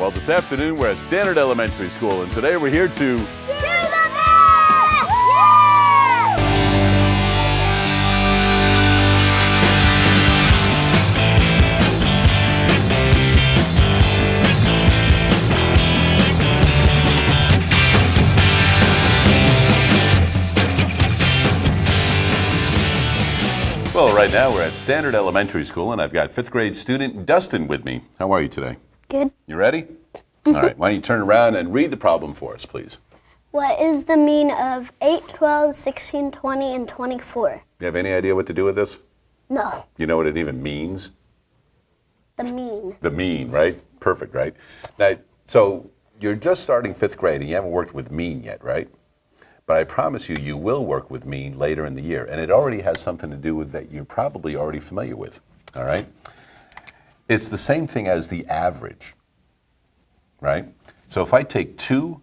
Well, this afternoon we're at Standard Elementary School, and today we're here to Do the best! Yeah! Well, right now we're at Standard Elementary School, and I've got 5th grade student Dustin with me. How are you today? Good. You ready? All right, why don't you turn around and read the problem for us, please. What is the mean of 8, 12, 16, 20, and 24? You have any idea what to do with this? No, You know what it even means? the mean. The mean, right? Perfect, right? Now, so you're just starting 5th grade and you haven't worked with mean yet, right? But I promise you, you will work with mean later in the year. And it already has something to do with that you're probably already familiar with, all right? It's the same thing as the average, right? So if I take 2,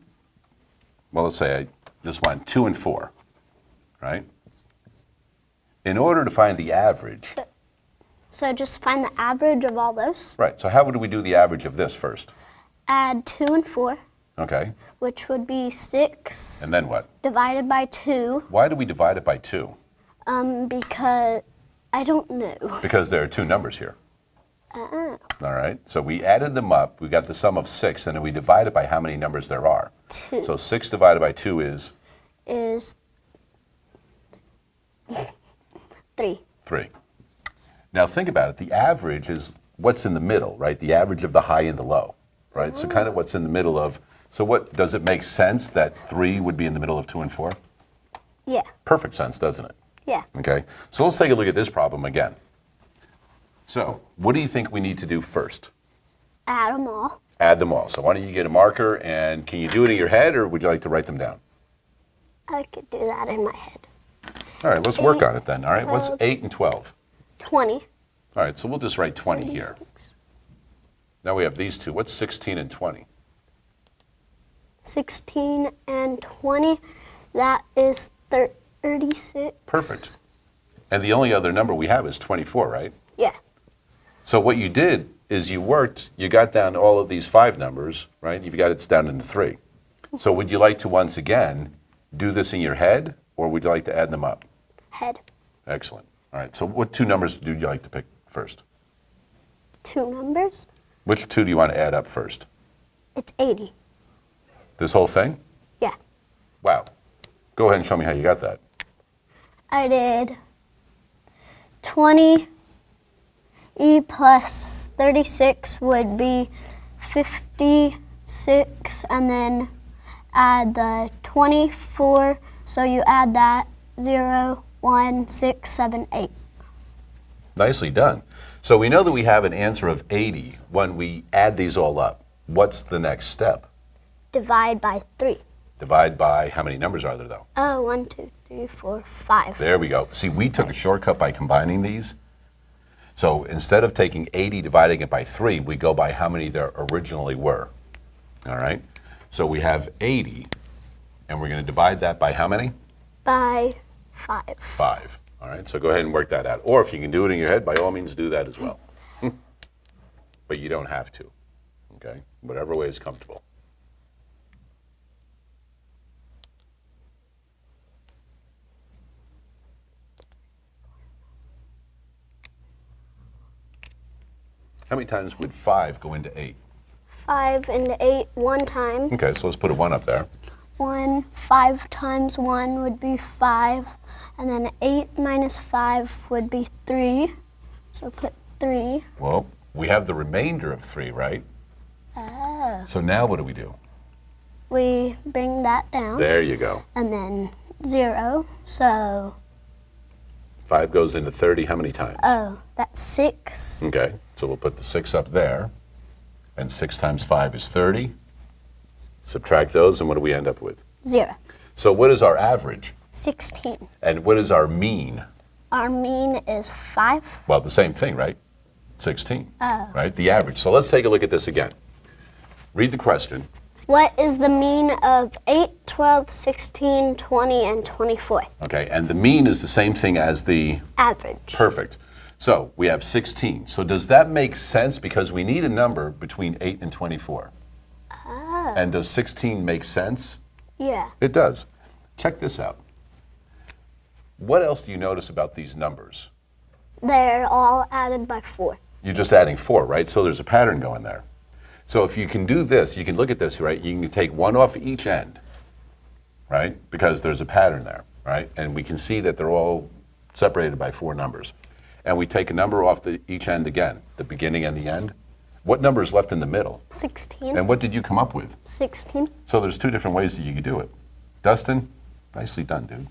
well, let's say I just want 2 and 4, right? In order to find the average, So just find the average of all those. right, so how would we do the average of this first? Add 2 and 4, Okay, which would be 6 and then what? divided by 2, Why do we divide it by 2? because I don't know. Because there are 2 numbers here. Uh-uh. All right, so we added them up, we got the sum of 6, and then we divide it by how many numbers there are. 2 So 6 divided by 2 is is 3. 3. Now think about it, the average is what's in the middle, right? The average of the high and the low, right? So kind of what's in the middle of, so what, does it make sense that 3 would be in the middle of 2 and 4? Yeah, Perfect sense, doesn't it? yeah. Okay, so let's take a look at this problem again. So what do you think we need to do first? Add them all. Add them all. So why don't you get a marker, and can you do it in your head, or would you like to write them down? I could do that in my head. All right, let's work 8, on it then. All right, what's 8 and 12? 20. All right, so we'll just write 20 here. 36. Now we have these two. What's 16 and 20? 16 and 20, that is 36. Perfect. And the only other number we have is 24, right? Yeah. So what you did is you worked, you got down all of these 5 numbers, right? You've got it down into 3. So would you like to once again do this in your head, or would you like to add them up? Head. Excellent. All right, so what 2 numbers do you like to pick first? 2 numbers. Which 2 do you want to add up first? It's 80. This whole thing? Yeah. Wow. Go ahead and show me how you got that. I did 20 plus 36 would be 56, and then add the 24, so you add that 0, 1, 6, 7, 8. Nicely done. So we know that we have an answer of 80 when we add these all up. What's the next step? Divide by 3. Divide by, how many numbers are there though? Oh, 1, 2, 3, 4, 5. There we go. See, we took a shortcut by combining these. So instead of taking 80, dividing it by 3, we go by how many there originally were. All right? So we have 80, and we're going to divide that by how many? By 5. 5. All right, so go ahead and work that out. Or if you can do it in your head, by all means do that as well. But you don't have to, okay? Whatever way is comfortable. How many times would 5 go into 8? 5 and 8 one time. Okay, so let's put a 1 up there. 5 times 1 would be 5, and then 8 minus 5 would be 3. So put 3. Well, we have the remainder of 3, right? Oh. So now what do? We bring that down. There you go. And then 0. So, 5 goes into 30 how many times? oh, that's 6. Okay, so we'll put the 6 up there. And 6 times 5 is 30. Subtract those, and what do we end up with? 0. So what is our average? 16. And what is our mean? Our mean is 5. Well, the same thing, right? 16, Oh. right? The average. So let's take a look at this again. Read the question. What is the mean of 8, 12, 16, 20, and 24? Okay, and the mean is the same thing as the Average. perfect. So we have 16. So does that make sense? Because we need a number between 8 and 24. And does 16 make sense? Yeah. It does. Check this out. What else do you notice about these numbers? They're all added by 4. You're just adding 4, right? So there's a pattern going there. So if you can do this, you can look at this, right? You can take 1 off each end, right? Because there's a pattern there, right? And we can see that they're all separated by 4 numbers. And we take a number off each end again, the beginning and the end. What number is left in the middle? 16. And what did you come up with? 16. So there's 2 different ways that you could do it. Dustin, nicely done, dude.